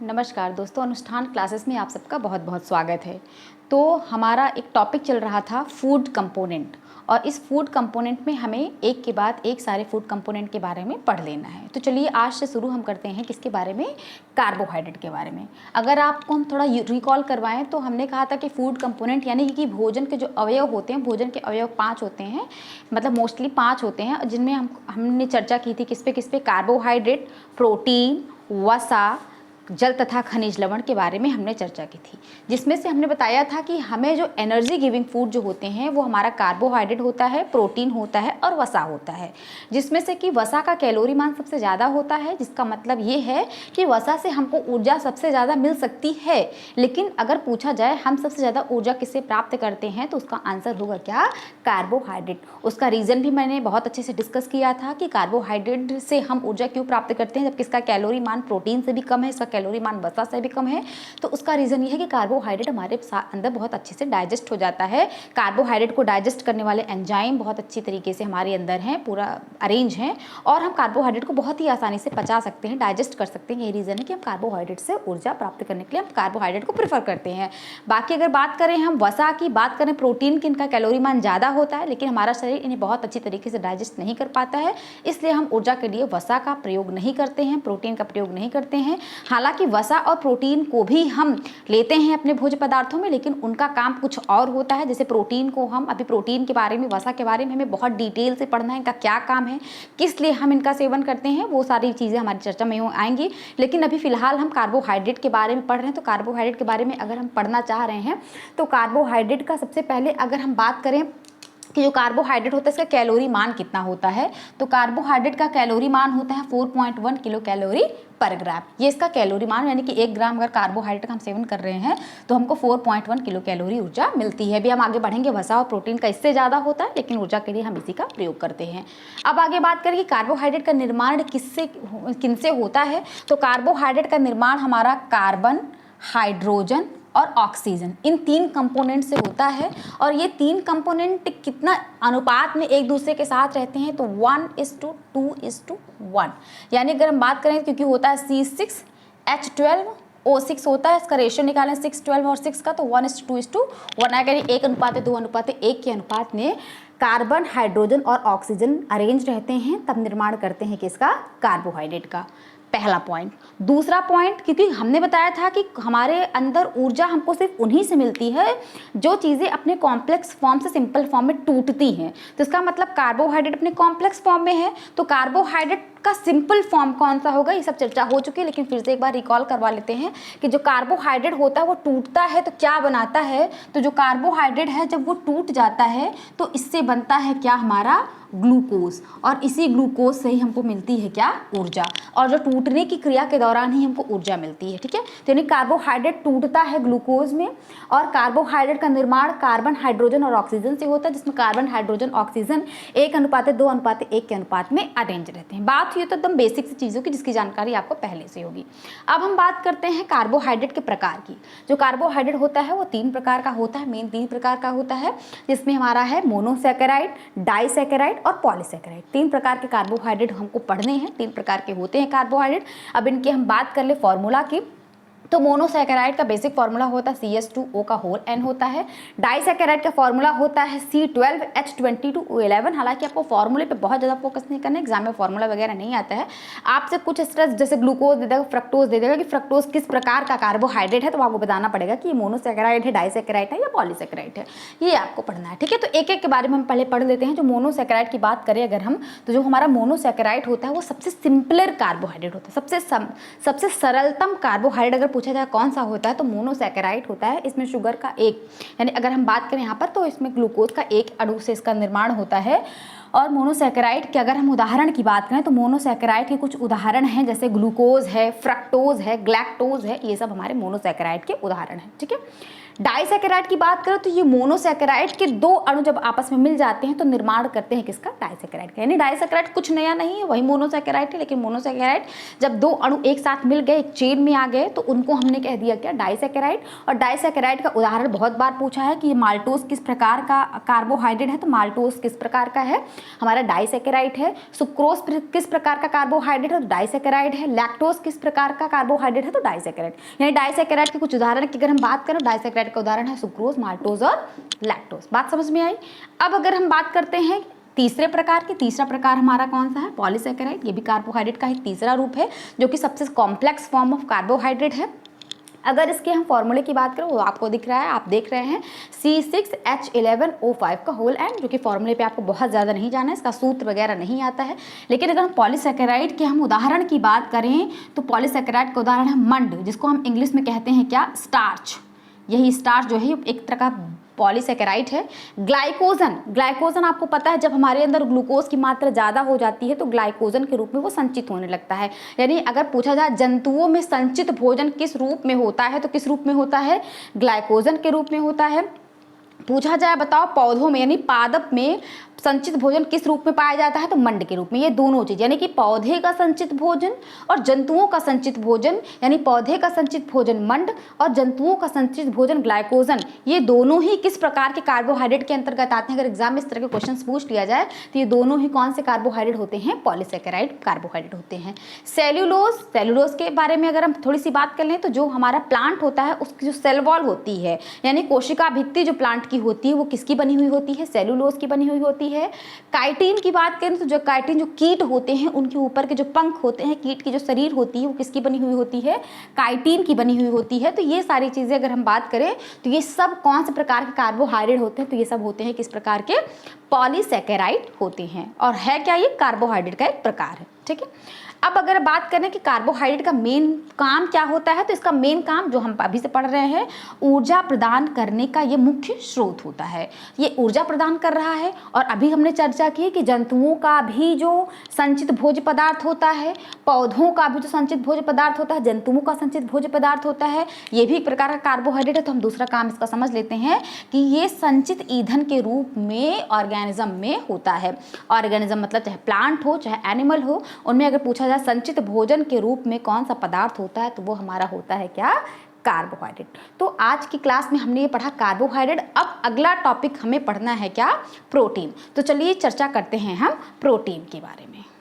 नमस्कार दोस्तों, अनुष्ठान क्लासेस में आप सबका बहुत बहुत स्वागत है। तो हमारा एक टॉपिक चल रहा था फूड कंपोनेंट, और इस फूड कंपोनेंट में हमें एक के बाद एक सारे फूड कंपोनेंट के बारे में पढ़ लेना है। तो चलिए आज से शुरू हम करते हैं किसके बारे में, कार्बोहाइड्रेट के बारे में। अगर आपको हम थोड़ा रिकॉल करवाएं तो हमने कहा था कि फूड कंपोनेंट यानी कि भोजन के जो अवयव होते हैं, भोजन के अवयव 5 होते हैं, मतलब मोस्टली 5 होते हैं, जिनमें हमने चर्चा की थी किस पे कार्बोहाइड्रेट, प्रोटीन, वसा, जल तथा खनिज लवण के बारे में हमने चर्चा की थी, जिसमें से हमने बताया था कि हमें जो एनर्जी गिविंग फूड जो होते हैं वो हमारा कार्बोहाइड्रेट होता है, प्रोटीन होता है और वसा होता है, जिसमें से कि वसा का कैलोरी मान सबसे ज़्यादा होता है, जिसका मतलब ये है कि वसा से हमको ऊर्जा सबसे ज़्यादा मिल सकती है। लेकिन अगर पूछा जाए हम सबसे ज़्यादा ऊर्जा किससे प्राप्त करते हैं, तो उसका आंसर होगा क्या, कार्बोहाइड्रेट। उसका रीज़न भी मैंने बहुत अच्छे से डिस्कस किया था कि कार्बोहाइड्रेट से हम ऊर्जा क्यों प्राप्त करते हैं, जबकि इसका कैलोरी मान प्रोटीन से भी कम है, इसका कैलोरी मान वसा से भी कम है। तो उसका रीज़न ये है कि कार्बोहाइड्रेट हमारे अंदर बहुत अच्छे से डाइजेस्ट हो जाता है। कार्बोहाइड्रेट को डाइजेस्ट करने वाले एंजाइम बहुत अच्छी तरीके से हमारे अंदर हैं, पूरा अरेंज हैं, और हम कार्बोहाइड्रेट को बहुत ही आसानी से पचा सकते हैं, डाइजेस्ट कर सकते हैं। यही रीज़न है कि हम कार्बोहाइड्रेट से ऊर्जा प्राप्त करने के लिए हम कार्बोहाइड्रेट को प्रेफर करते हैं। बाकी अगर बात करें हम वसा की, बात करें प्रोटीन की, इनका कैलोरी मान ज़्यादा होता है, लेकिन हमारा शरीर इन्हें बहुत अच्छी तरीके से डाइजेस्ट नहीं कर पाता है, इसलिए हम ऊर्जा के लिए वसा का प्रयोग नहीं करते हैं, प्रोटीन का प्रयोग नहीं करते हैं। हालांकि वसा और प्रोटीन को भी हम लेते हैं अपने भोज्य पदार्थों में, लेकिन उनका काम कुछ और होता है। जैसे प्रोटीन को हम अभी प्रोटीन के बारे में, वसा के बारे में हमें बहुत डिटेल से पढ़ना है, इनका क्या काम है, किस लिए हम इनका सेवन करते हैं, वो सारी चीज़ें हमारी चर्चा में आएंगी। लेकिन अभी फिलहाल हम कार्बोहाइड्रेट के बारे में पढ़ रहे हैं। तो कार्बोहाइड्रेट के बारे में अगर हम पढ़ना चाह रहे हैं तो कार्बोहाइड्रेट का सबसे पहले अगर हम बात करें कि जो कार्बोहाइड्रेट होता है इसका कैलोरी मान कितना होता है, तो कार्बोहाइड्रेट का कैलोरी मान होता है 4.1 किलो कैलोरी पर ग्राम। ये इसका कैलोरी मान, यानी कि 1 ग्राम अगर कार्बोहाइड्रेट का हम सेवन कर रहे हैं तो हमको 4.1 किलो कैलोरी ऊर्जा मिलती है। अभी हम आगे बढ़ेंगे, वसा और प्रोटीन का इससे ज़्यादा होता है, लेकिन ऊर्जा के लिए हम इसी का प्रयोग करते हैं। अब आगे बात करें कि कार्बोहाइड्रेट का निर्माण किनसे होता है, तो कार्बोहाइड्रेट का निर्माण हमारा कार्बन, हाइड्रोजन और ऑक्सीजन, इन 3 कंपोनेंट से होता है। और ये 3 कंपोनेंट कितना अनुपात में एक दूसरे के साथ रहते हैं, तो 1:2:1, यानी अगर हम बात करें, क्योंकि होता है C6H12O6 होता है, इसका रेशियो निकालें 6, 12 और 6 का, तो 1:2:1 आएगा, 1:2:1 के अनुपात में कार्बन, हाइड्रोजन और ऑक्सीजन अरेंज रहते हैं, तब निर्माण करते हैं किसका, कार्बोहाइड्रेट का। पहला पॉइंट। दूसरा पॉइंट, क्योंकि हमने बताया था कि हमारे अंदर ऊर्जा हमको सिर्फ उन्हीं से मिलती है जो चीज़ें अपने कॉम्प्लेक्स फॉर्म से सिंपल फॉर्म में टूटती हैं। तो इसका मतलब कार्बोहाइड्रेट अपने कॉम्प्लेक्स फॉर्म में है, तो कार्बोहाइड्रेट का सिंपल फॉर्म कौन सा होगा, ये सब चर्चा हो चुकी है, लेकिन फिर से एक बार रिकॉल करवा लेते हैं कि जो कार्बोहाइड्रेट होता है वो टूटता है तो क्या बनाता है, तो जो कार्बोहाइड्रेट है जब वो टूट जाता है तो इससे बनता है क्या, हमारा ग्लूकोज, और इसी ग्लूकोज से ही हमको मिलती है क्या, ऊर्जा, और जो टूटने की क्रिया के दौरान ही हमको ऊर्जा मिलती है। ठीक है, तो यानी कार्बोहाइड्रेट टूटता है ग्लूकोज में, और कार्बोहाइड्रेट का निर्माण कार्बन, हाइड्रोजन और ऑक्सीजन से होता है, जिसमें कार्बन, हाइड्रोजन, ऑक्सीजन 1:2:1 के अनुपात में अरेंज रहते हैं। बात हुई तो एकदम बेसिक सी चीज़ों की, जिसकी जानकारी आपको पहले से होगी। अब हम बात करते हैं कार्बोहाइड्रेट के प्रकार की। जो कार्बोहाइड्रेट होता है वो 3 प्रकार का होता है, मेन 3 प्रकार का होता है, जिसमें हमारा है मोनोसैकेराइड, डाइसैकेराइड और पॉलीसैकेराइड। 3 प्रकार के कार्बोहाइड्रेट हमको पढ़ने हैं, 3 प्रकार के होते हैं कार्बोहाइड्रेट। अब इनकी हम बात कर ले फॉर्मूला की, तो मोनोसैकेराइड का बेसिक फार्मूला होता है CH2O का होल N होता है। डाइसैकेराइड का फार्मूला होता है C12H22O11। हालांकि आपको फार्मूले पे बहुत ज़्यादा फोकस नहीं करना है, एग्जाम में फार्मूला वगैरह नहीं आता है। आपसे कुछ स्ट्रेस जैसे ग्लूकोज दे देगा, फ्रक्टोज दे देगा कि फ्रक्टोज किस प्रकार का कार्बोहाइड्रेट है, तो आपको बताना पड़ेगा कि ये मोनोसैकेराइड है, डाइसैकेराइड है या पॉलीसैकेराइड है, ये आपको पढ़ना है। ठीक है, तो एक एक के बारे में हम पहले पढ़ लेते हैं। जो मोनोसैकेराइड की बात करें अगर हम, तो जो हमारा मोनोसैकेराइड होता है वो सबसे सिंपलर कार्बोहाइड्रेट होता है, सबसे सरलतम कार्बोहाइड्रेट अगर पूछा जाए कौन सा होता है, तो मोनोसैकेराइड होता है। इसमें शुगर का एक, यानी अगर हम बात करें यहाँ पर, तो इसमें ग्लूकोज का एक अणु से इसका निर्माण होता है। और मोनोसैकेराइड के अगर हम उदाहरण की बात करें, तो मोनोसैकेराइड के कुछ उदाहरण हैं, जैसे ग्लूकोज है, फ्रक्टोज है, ग्लैक्टोज है, ये सब हमारे मोनोसैकेराइड के उदाहरण हैं। ठीक है, डाइसैकेराइड की बात करें तो ये मोनोसैकेराइड के दो अणु जब आपस में मिल जाते हैं तो निर्माण करते हैं किसका, डाइसैकेराइड का। यानी डाइसैकेराइड कुछ नया नहीं है, वही मोनोसैकेराइड है, लेकिन मोनोसैकेराइड जब दो अणु एक साथ मिल गए, एक चेन में आ गए, तो उनको हमने कह दिया क्या, डाइसैकेराइड। और डाइसैकेराइड का उदाहरण बहुत बार पूछा है कि माल्टोज किस प्रकार का कार्बोहाइड्रेट है, तो माल्टोज किस प्रकार का है, हमारा डाइसैकेराइड है। सुक्रोज किस प्रकार का कार्बोहाइड्रेट है, तो डाइसैकेराइड है। लैक्टोज किस प्रकार का कार्बोहाइड्रेट है, तो डाइसैकेराइड। यानी डाइसैकेराइड के कुछ उदाहरण की अगर हम बात करें, डाइसैकेराइड का उदाहरण है सुक्रोज, माल्टोज और लैक्टोज। बात समझ में आई। अब अगर हम बात करते हैं तीसरे प्रकार की, तीसरा प्रकार हमारा कौन सा है, पॉलीसैकेराइड। ये भी कार्बोहाइड्रेट का ही तीसरा रूप है जो कि सबसे कॉम्प्लेक्स फॉर्म ऑफ कार्बोहाइड्रेट है। अगर इसके हम फॉर्मूले की बात करें, वो आपको दिख रहा है, आप देख रहे हैं C6H11O5 का होल एंड, जो कि फॉर्मूले पे आपको बहुत ज़्यादा नहीं जाना है, इसका सूत्र वगैरह नहीं आता है। लेकिन अगर हम पॉलीसैकेराइड के हम उदाहरण की बात करें तो पॉलीसैकेराइड का उदाहरण है मंड, जिसको हम इंग्लिश में कहते हैं क्या, स्टार्च। यही स्टार्च जो है एक तरह का पॉलीसैकेराइड है। ग्लाइकोजन, ग्लाइकोजन आपको पता है जब हमारे अंदर ग्लूकोज की मात्रा ज़्यादा हो जाती है तो ग्लाइकोजन के रूप में वो संचित होने लगता है। यानी अगर पूछा जाए जंतुओं में संचित भोजन किस रूप में होता है, तो किस रूप में होता है, ग्लाइकोजन के रूप में होता है। पूछा जाए बताओ पौधों में यानी पादप में संचित भोजन किस रूप में पाया जाता है, तो मंड के रूप में। ये दोनों चीज यानी कि पौधे का संचित भोजन और जंतुओं का संचित भोजन, यानी पौधे का संचित भोजन मंड और जंतुओं का संचित भोजन ग्लाइकोजन, ये दोनों ही किस प्रकार के कार्बोहाइड्रेट के अंतर्गत आते हैं। अगर एग्जाम में इस तरह के क्वेश्चन पूछ लिया जाए तो ये दोनों ही कौन से कार्बोहाइड्रेट होते हैं, पॉलीसैकेराइड कार्बोहाइड्रेट होते हैं। सेल्यूलोज, सेल्यूलोज के बारे में अगर हम थोड़ी सी बात कर लें तो जो हमारा प्लांट होता है उसकी जो सेल वॉल होती है, यानी कोशिका भित्ति जो प्लांट की होती है वो किसकी बनी हुई होती है, सेल्यूलोज की बनी हुई होती है। काइटिन की बात करें तो जो काइटिन जो कीट होते हैं उनके ऊपर के जो पंख होते हैं, कीट की जो शरीर होती है वो किसकी बनी हुई होती है, काइटिन की बनी हुई होती है। तो ये सारी चीजें अगर हम बात करें तो ये सब कौन से प्रकार के कार्बोहाइड्रेट होते हैं, तो ये सब होते हैं किस प्रकार के, पॉलीसैकेराइड होते हैं। और है क्या, ये कार्बोहाइड्रेट का एक प्रकार है। ठीक है। अब अगर बात करें कि कार्बोहाइड्रेट का मेन काम क्या होता है, तो इसका मेन काम जो हम अभी से पढ़ रहे हैं, ऊर्जा प्रदान करने का ये मुख्य स्रोत होता है। ये ऊर्जा प्रदान कर रहा है। और अभी हमने चर्चा की कि जंतुओं का भी जो संचित भोज्य पदार्थ होता है, पौधों का भी जो संचित भोज्य पदार्थ होता है, जंतुओं का संचित भोज्य पदार्थ होता है, ये भी एक प्रकार का कार्बोहाइड्रेट है। तो हम दूसरा काम इसका समझ लेते हैं कि ये संचित ईंधन के रूप में ऑर्गेनिज्म में होता है। ऑर्गेनिज्म मतलब चाहे प्लांट हो चाहे एनिमल हो, उनमें अगर पूछा संचित भोजन के रूप में कौन सा पदार्थ होता है, तो वो हमारा होता है क्या, कार्बोहाइड्रेट। तो आज की क्लास में हमने ये पढ़ा कार्बोहाइड्रेट। अब अगला टॉपिक हमें पढ़ना है क्या, प्रोटीन। तो चलिए चर्चा करते हैं हम प्रोटीन के बारे में।